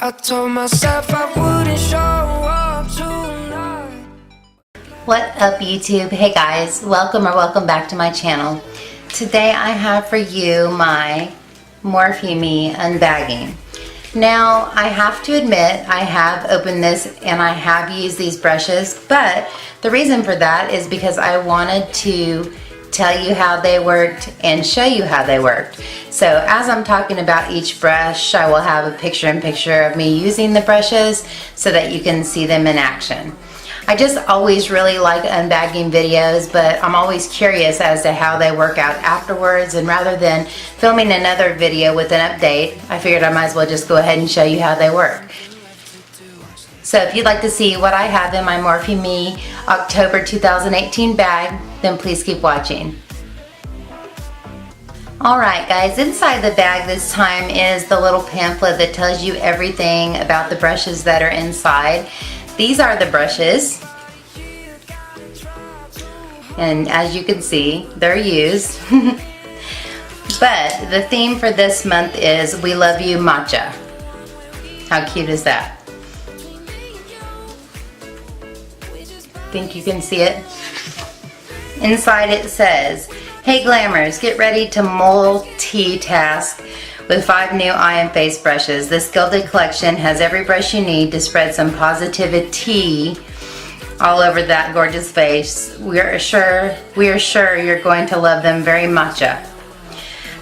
I told myself I wouldn't show up tonight. What up, YouTube? Hey guys, welcome back to my channel. Today I have for you my MORPHEME unbagging. Now I have to admit I have opened this and I have used these brushes, but the reason for that is because I wanted to tell you how they worked and show you how they worked. So as I'm talking about each brush, I will have a picture-in-picture of me using the brushes so that you can see them in action. I just always really like unbagging videos, but I'm always curious as to how they work out afterwards, and rather than filming another video with an update, I figured I might as well just go ahead and show you how they work. So if you'd like to see what I have in my MORPHEME October 2018 bag, then please keep watching. Alright guys, inside the bag this time is the little pamphlet that tells you everything about the brushes that are inside. These are the brushes, and as you can see, they're used. But the theme for this month is We Love You Matcha. How cute is that? Think you can see it? Inside it says, "Hey glamours, get ready to multitask with 5 new eye and face brushes. This gilded collection has every brush you need to spread some positivity all over that gorgeous face. We are sure you're going to love them very much."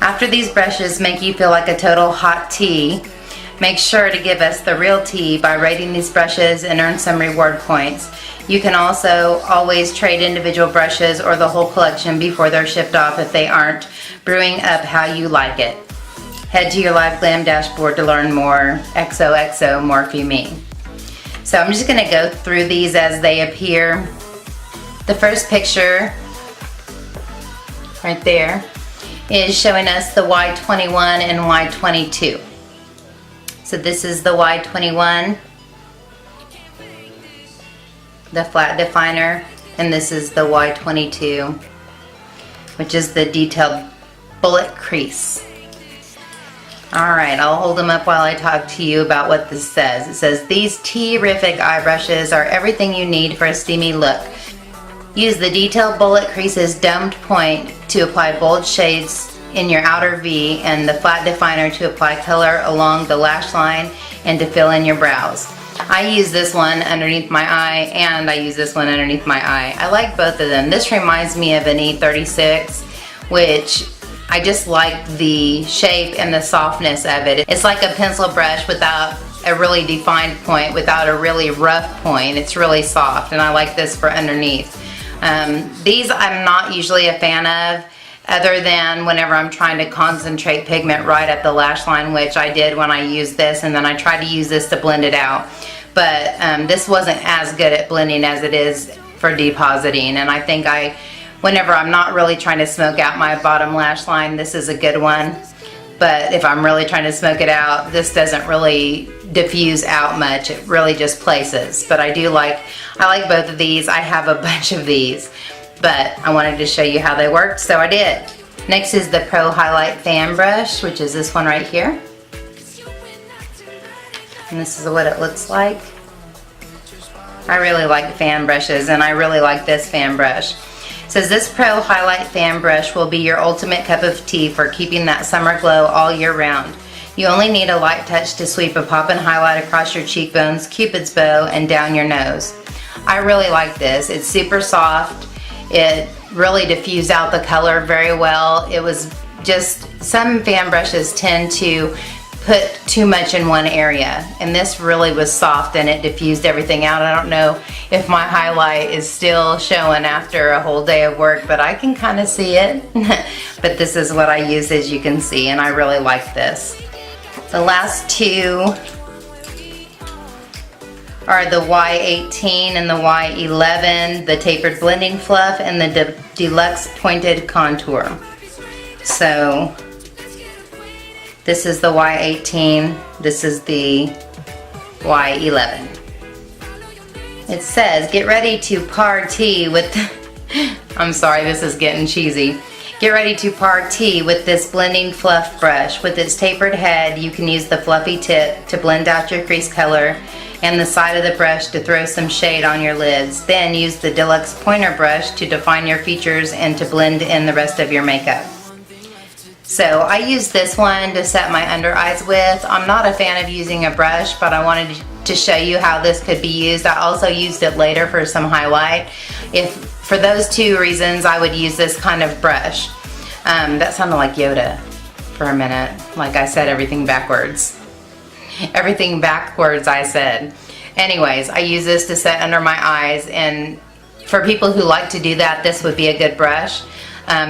After these brushes make you feel like a total hot tea, make sure to give us the real tea by rating these brushes and earn some reward points. You can also always trade individual brushes or the whole collection before they're shipped off if they aren't brewing up how you like it. Head to your Live Glam dashboard to learn more. XOXO MORPHEME. So I'm just going to go through these as they appear. The first picture right there is showing us the Y21 and Y22. So this is the Y21, the flat definer, and this is the Y22, which is the detailed bullet crease. Alright, I'll hold them up while I talk to you about what this says. It says, "These terrific eye brushes are everything you need for a steamy look. Use the detailed bullet crease's domed point to apply bold shades in your outer V, and the flat definer to apply color along the lash line and to fill in your brows." I use this one underneath my eye, and I use this one underneath my eye. I like both of them. This reminds me of an E36, which I just like the shape and the softness of it. It's like a pencil brush without a really defined point, without a really rough point. It's really soft, and I like this for underneath. These I'm not usually a fan of, other than whenever I'm trying to concentrate pigment right at the lash line, which I did when I used this, and then I tried to use this to blend it out. But this wasn't as good at blending as it is for depositing, and I think whenever I'm not really trying to smoke out my bottom lash line, this is a good one. But if I'm really trying to smoke it out, this doesn't really diffuse out much. It really just places. But I like both of these. I have a bunch of these, but I wanted to show you how they worked, so I did. Next is the Pro Highlight Fan Brush, which is this one right here. And this is what it looks like. I really like fan brushes, and I really like this fan brush. It says, "This Pro Highlight Fan Brush will be your ultimate cup of tea for keeping that summer glow all year round. You only need a light touch to sweep a poppin' highlight across your cheekbones, cupid's bow, and down your nose." I really like this. It's super soft. It really diffused out the color very well. It was just, some fan brushes tend to put too much in one area, and this really was soft and it diffused everything out. I don't know if my highlight is still showing after a whole day of work, but I can kind of see it. But this is what I use, as you can see, and I really like this. The last two are the Y18 and the Y11, the tapered blending fluff and the deluxe pointed contour. So this is the Y18, this is the Y11. It says, "Get ready to party with," I'm sorry, this is getting cheesy. Get ready to party with this blending fluff brush. With its tapered head, you can use the fluffy tip to blend out your crease color and the side of the brush to throw some shade on your lids. Then use the deluxe pointer brush to define your features and to blend in the rest of your makeup. So I use this one to set my under eyes with. I'm not a fan of using a brush, but I wanted to show you how this could be used. I also used it later for some highlight. For those two reasons, I would use this kind of brush. That sounded like Yoda for a minute. Like I said everything backwards. Everything backwards I said. Anyways, I use this to set under my eyes, and for people who like to do that, this would be a good brush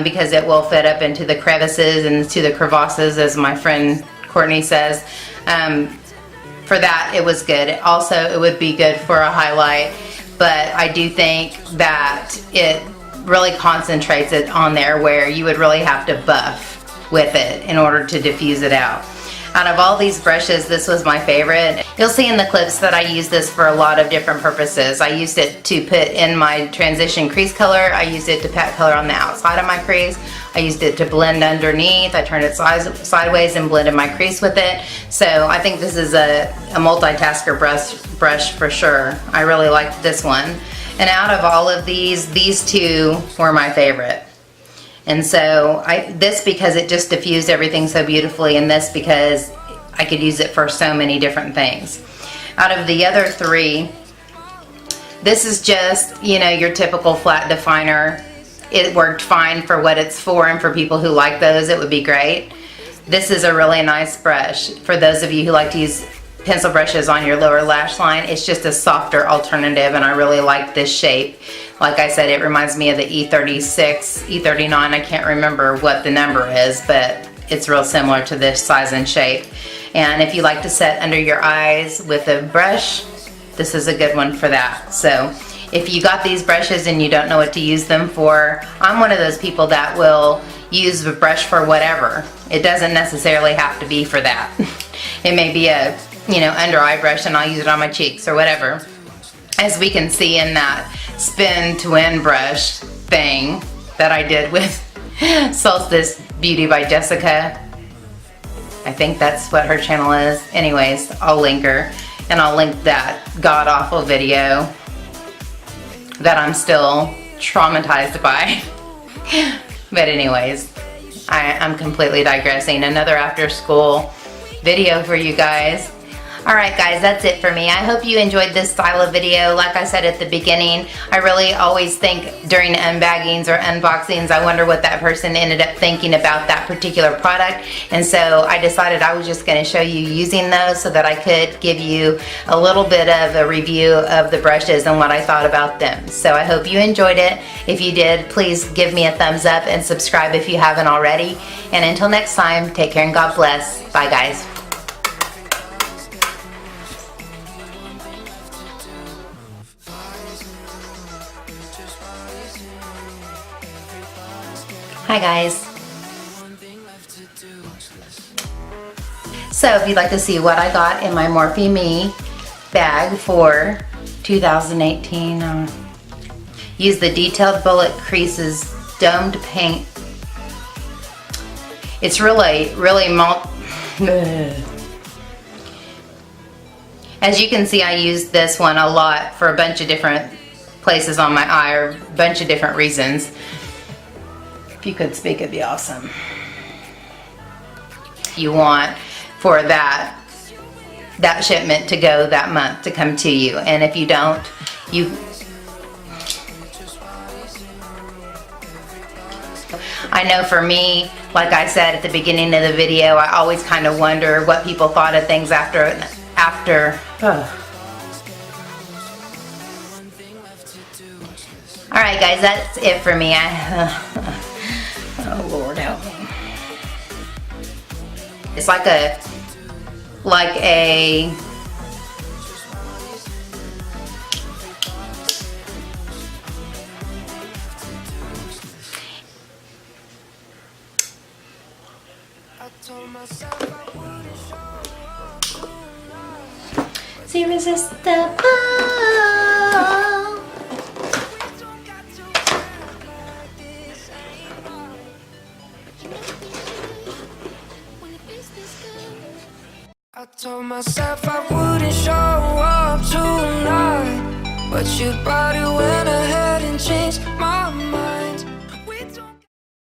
because it will fit up into the crevices and to the crevasses, as my friend Courtney says. For that, it was good. Also, it would be good for a highlight, but I do think that it really concentrates it on there where you would really have to buff with it in order to diffuse it out. Out of all these brushes, this was my favorite. You'll see in the clips that I use this for a lot of different purposes. I used it to put in my transition crease color. I used it to pat color on the outside of my crease. I used it to blend underneath. I turned it sideways and blended my crease with it. So I think this is a multitasker brush for sure. I really liked this one. And out of all of these two were my favorite. And so this because it just diffused everything so beautifully, and this because I could use it for so many different things. Out of the other three, this is just, you know, your typical flat definer. It worked fine for what it's for, and for people who like those, it would be great. This is a really nice brush. For those of you who like to use pencil brushes on your lower lash line, it's just a softer alternative, and I really like this shape. Like I said, it reminds me of the E36, E39, I can't remember what the number is, but it's real similar to this size and shape. And if you like to set under your eyes with a brush, this is a good one for that. So if you got these brushes and you don't know what to use them for, I'm one of those people that will use the brush for whatever. It doesn't necessarily have to be for that. It may be a, you know, under eye brush, and I'll use it on my cheeks or whatever. As we can see in that spin to end brush thing that I did with Solstice Beauty by Jessica. I think that's what her channel is. Anyways, I'll link her, and I'll link that god-awful video that I'm still traumatized by. But anyways, I'm completely digressing. Another after school video for you guys. Alright guys, that's it for me. I hope you enjoyed this style of video. Like I said at the beginning, I really always think during unbaggings or unboxings, I wonder what that person ended up thinking about that particular product. And so I decided I was just going to show you using those so that I could give you a little bit of a review of the brushes and what I thought about them. So I hope you enjoyed it. If you did, please give me a thumbs up and subscribe if you haven't already. And until next time, take care and God bless. Bye guys. Hi guys. So if you'd like to see what I got in my MORPHEME bag for 2018, use the Detailed Bullet Creases Domed Paint. It's really as you can see, I used this one a lot for a bunch of different places on my eye, or a bunch of different reasons. If you could speak, it'd be awesome. You want for that shipment to go that month to come to you, and if you don't, I know for me, like I said at the beginning of the video, I always kind of wonder what people thought of things after. Alright guys, that's it for me. Oh Lord help me. It's like a it's irresistible. myself I wouldn't show up tonight, but your body went ahead and changed my mind.